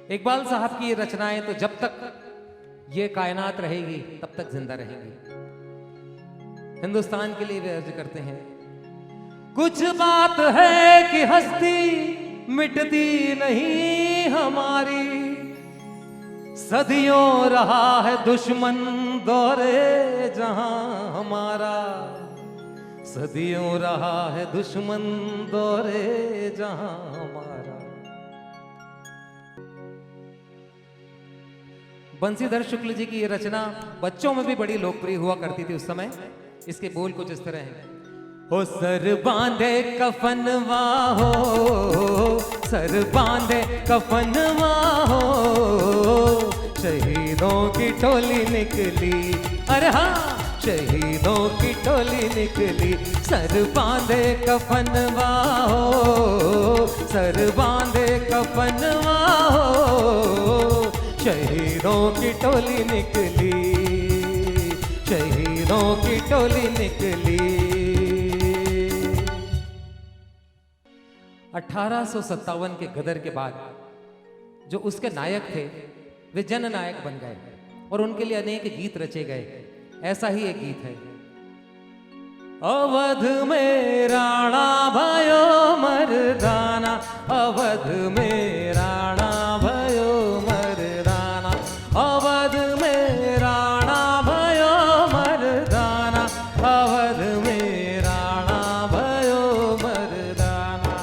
इकबाल साहब की ये रचनाएं तो जब तक ये कायनात रहेगी तब तक जिंदा रहेगी। हिंदुस्तान के लिए वे अर्ज करते हैं, कुछ बात है कि हस्ती मिटती नहीं हमारी, सदियों रहा है दुश्मन दौरे जहां हमारा, सदियों रहा है दुश्मन दौरे जहां हमारा। बंसीधर शुक्ल जी की ये रचना बच्चों में भी बड़ी लोकप्रिय हुआ करती थी उस समय। इसके बोल कुछ इस तरह हैं। हो सर बांधे कफनवा हो, सर बांधे कफनवा हो, शहीदों की टोली निकली, अरे हाँ शहीदों की टोली निकली, सर बांधे कफनवा हो, सर बांधे कफनवा हो, शहीदों की टोली निकली, शहीदों की टोली निकली। 1857 के गदर के बाद जो उसके नायक थे वे जननायक बन गए और उनके लिए अनेक गीत रचे गए। ऐसा ही एक गीत है, अवध में राणा भयो मर्दाना, अवध में राणा भयो मर्दाना, अवध में राणा भयो मर्दाना, अवध में राणा भयो मर्दाना।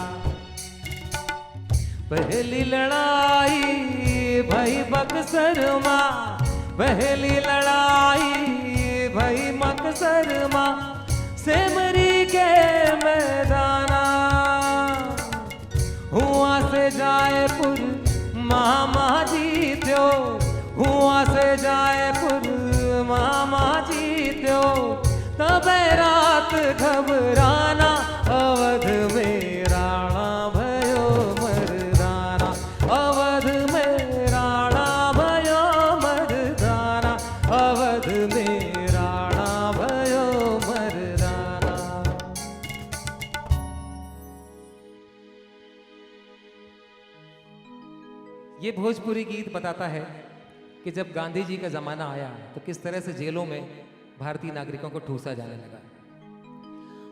पहली लड़ाई भई बक्सर मां, पहली लड़ाई भई बक्सर मां, सेमरी के मैदाना, हुआ से जायपुर मामा जीत्यो, हुआ से जायपुर मामा जीत्यो, तबे रात घबराना, अवध में राणा भयो मर्दाना, अवध में राणा भयो मर्दाना, अवध में राणा भयो मर्दाना। ये भोजपुरी गीत बताता है कि जब गांधी जी का जमाना आया तो किस तरह से जेलों में भारतीय नागरिकों को ठूसा जाने लगा।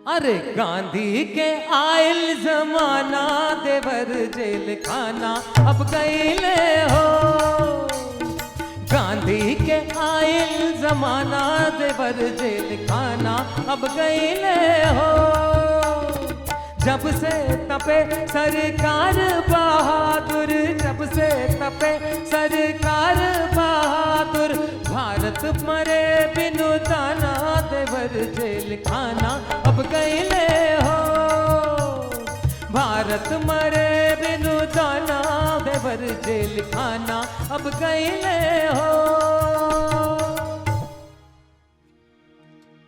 अरे गांधी के आयल जमाना, देवर जेल खाना अब कैले हो, गांधी के आयल जमाना, देवर जेल खाना अब कैले हो, जब से तपे सरकार बहादुर, जब से तपे सरकार बहादुर, भारत मरे बिनु दाना, देवर जेल खाना अब कैले हो, भारत मरे बिनु दाना, देवर जेल खाना अब कैले हो।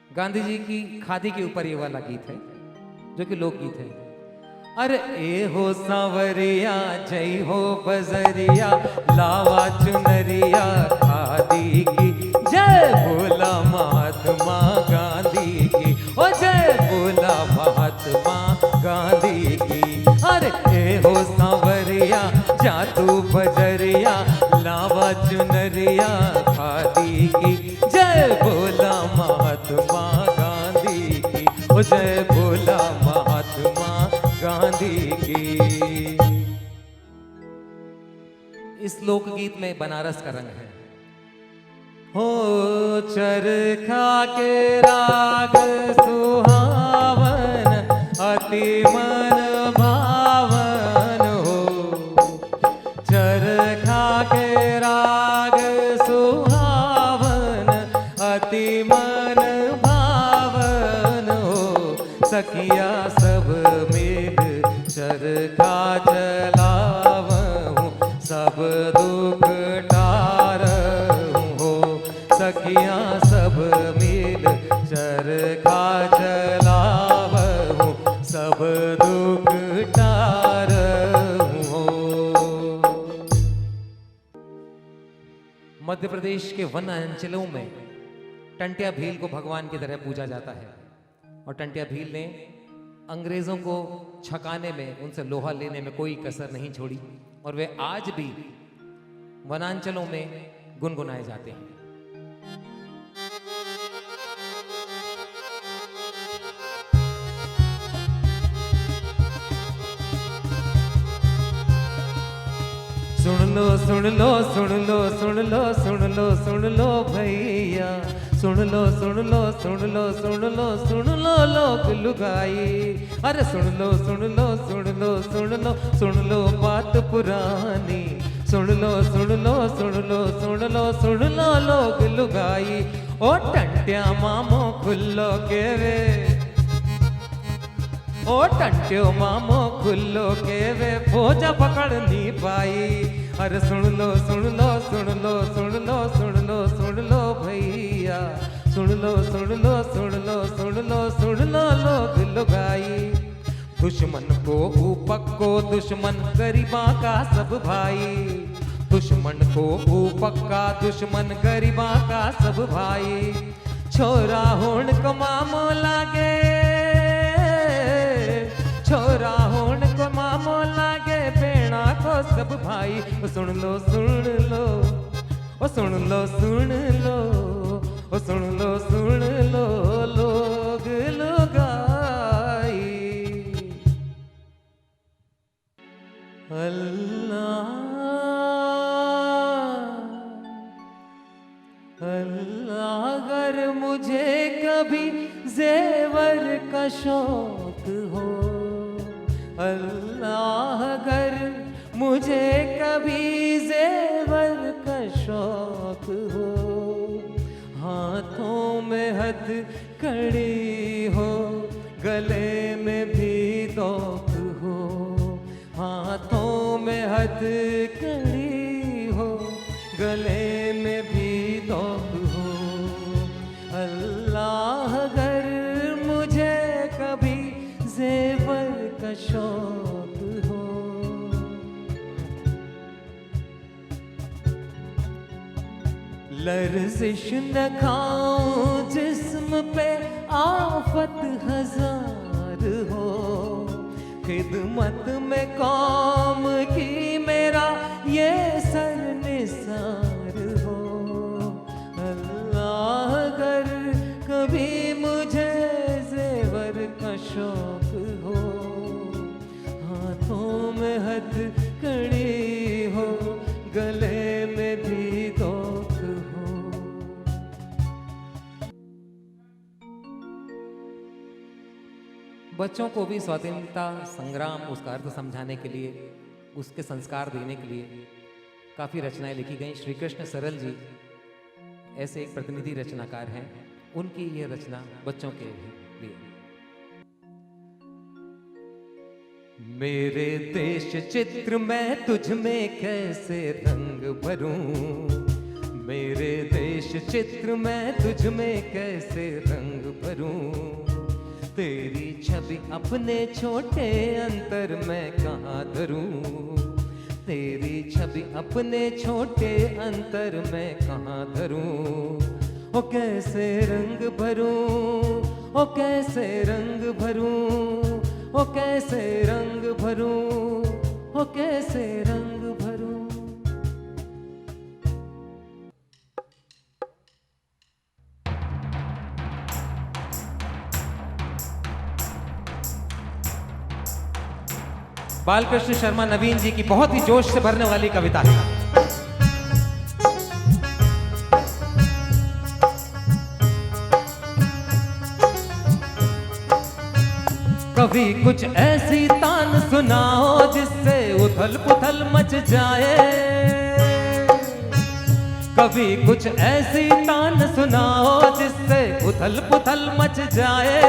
गांधी जी की खादी के ऊपर ये वाला गीत है जो कि लोकगीत है। अरे ए हो सांवरिया जय हो बजरिया, लावा चुनरिया खादी की, जय बोला महात्मा गांधी की, ओ जय बोला महात्मा गांधी की। अरे ए हो सांवरिया जादू बजरिया, लावा चुनरिया खादी की, जय बोला महात्मा गांधी की, ओ जय बोला महात्मा गांधी की। इस लोकगीत में बनारस का रंग है। हो चरखा के राग सुहावन, अति मन भावन हो, चरखा के राग सुहावन, अति मन भावन हो, सखिया सब मिल चरखा चलावहूँ, सब दुख टारहूँ हो, सखिया सब मिल चरखा चलावहूँ, सब दुख टारहूँ हो। मध्य प्रदेश के वन अंचलों में टंटिया भील को भगवान की तरह पूजा जाता है और टंटिया भील ने अंग्रेजों को छकाने में, उनसे लोहा लेने में कोई कसर नहीं छोड़ी और वे आज भी वनांचलों में गुनगुनाए जाते हैं। सुन लो सुन लो सुन लो सुन लो सुन लो सुन लो भैया, सुन लो सुन लो सुन लो सुन लो सुन लो लोग लुगाई, अरे सुन लो सुन लो सुन लो सुन लो सुन लो बात पुरानी, सुन लो सुन लो सुन लो सुन लो सुन लो लोग लुगाई। ओ टंटिया मामो खुल्लो के वे, ओ टंट्यो मामो खुल्लो के वे भोजा पकड़ नहीं पाई, अरे सुन लो सुन लो सुन लो सुन लो सुन लो सुन लो भैया, सुन लो सुन लो सुन लो सुन लो सुन लो लोग लुगाई। दुश्मन को ऊपक्को दुश्मन गरीबा का सब भाई, दुश्मन को ऊपक्का दुश्मन गरीबा का सब भाई। छोरा होण को मामो लागे, छोरा होण को मामो लागे, बेड़ा को सब भाई। सुन लो सुन लो ओ सुन लो सुन लो ओ सुन लो सुन लो लोग लुगाई। अल्लाह अल्लाह अगर मुझे कभी जेवर का शौक हो, अल्लाह अगर मुझे कभी जेवर का शौक हो, हाथों में हथ कड़ी हो गले में भी दौक हो, हाथों में हथ कड़ी हो गले में भी दौक हो। अल्लाह अगर मुझे कभी जेवर का शौक हो। लर्जिश न खाऊं जिस्म पे आफत हजार हो, खिदमत में कौम की मेरा ये सर निसार हो। अल्लाह अगर कभी मुझे जेवर का शौक हो, हाथों में हथ कड़ी हो गले में भी दौक हो। बच्चों को भी स्वाधीनता संग्राम उसका अर्थ समझाने के लिए, उसके संस्कार देने के लिए काफ़ी रचनाएं लिखी गई। श्री कृष्ण सरल जी ऐसे एक प्रतिनिधि रचनाकार हैं, उनकी ये रचना बच्चों के लिए। मेरे देश चित्र मैं तुझ में कैसे रंग भरूं, मेरे देश चित्र मैं तुझ में कैसे रंग भरूं, तेरी छवि अपने छोटे अंतर में कहाँ धरूं, तेरी छवि अपने छोटे अंतर में कहाँ धरूं। ओ कैसे रंग भरूं, ओ कैसे रंग भरूं, ओ कैसे रंग भरूं, ओ कैसे रंग भरूं। बालकृष्ण शर्मा नवीन जी की बहुत ही जोश से भरने वाली कविता है। कभी कुछ ऐसी तान सुनाओ जिससे उथल पुथल मच जाए, कभी कुछ ऐसी तान सुनाओ जिससे उथल पुथल मच जाए।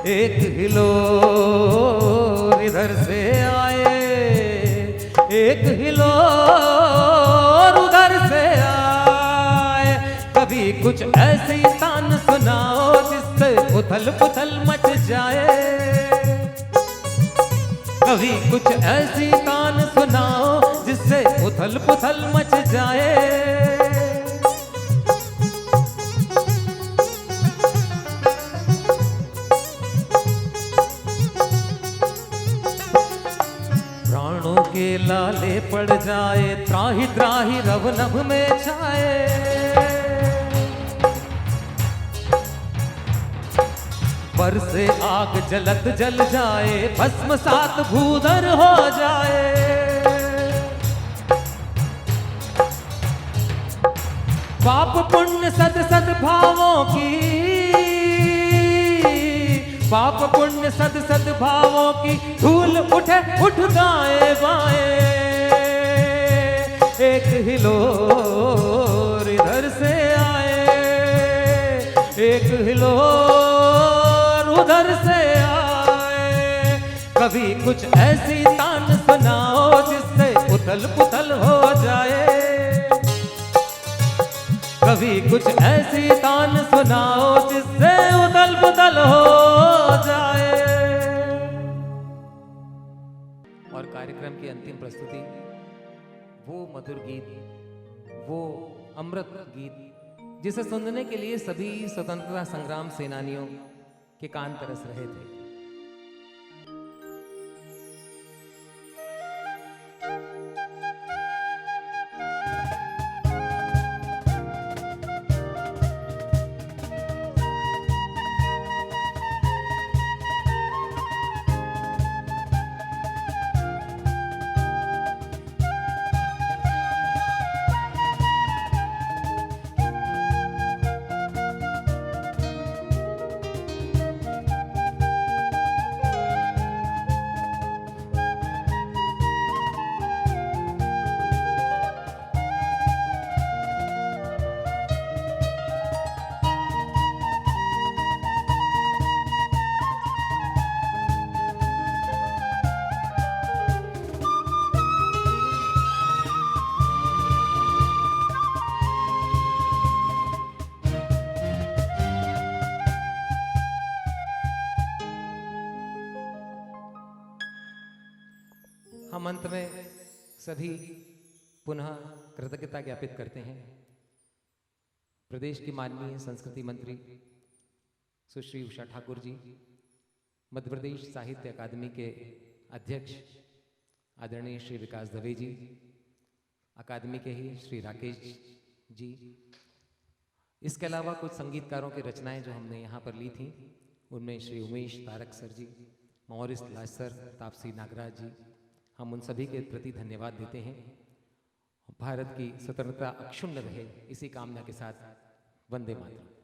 एक हिलोर इधर से आए, एक हिलोर उधर से आए, कभी कुछ ऐसी तान सुनाओ जिससे उथल पुथल मच जाए, कभी कुछ ऐसी तान सुनाओ जिससे उथल पुथल मच जाए। के लाले पड़ जाए, त्राही त्राही रव नभ में छाए, पर से आग जलत जल जाए, भस्म सात भूधर हो जाए। पाप पुण्य सद सद भावों की, पाप पुण्य सद सद भावों की धूल उठे उठ गाए बाए। एक हिलोर इधर से आए, एक हिलोर उधर से आए, कभी कुछ ऐसी तान सुनाओ उथल पुथल हो जाए। कभी कुछ ऐसी तान सुनाओ जिससे उथल पुथल हो जाए। और कार्यक्रम की अंतिम प्रस्तुति, वो मधुर गीत, वो अमृत गीत जिसे सुनने के लिए सभी स्वतंत्रता संग्राम सेनानियों के कान तरस रहे थे। हम अंत में सभी पुनः कृतज्ञता ज्ञापित करते हैं प्रदेश की माननीय संस्कृति मंत्री सुश्री उषा ठाकुर जी, मध्य प्रदेश साहित्य अकादमी के अध्यक्ष आदरणीय श्री विकास दवे जी, अकादमी के ही श्री राकेश जी। इसके अलावा कुछ संगीतकारों की रचनाएं जो हमने यहाँ पर ली थी, उनमें श्री उमेश तारक सर जी, मॉरिस लाज सर, तापसी नागराज जी, हम उन सभी के प्रति धन्यवाद देते हैं। भारत की स्वतंत्रता अक्षुण्ण रहे, इसी कामना के साथ वंदे मातरम।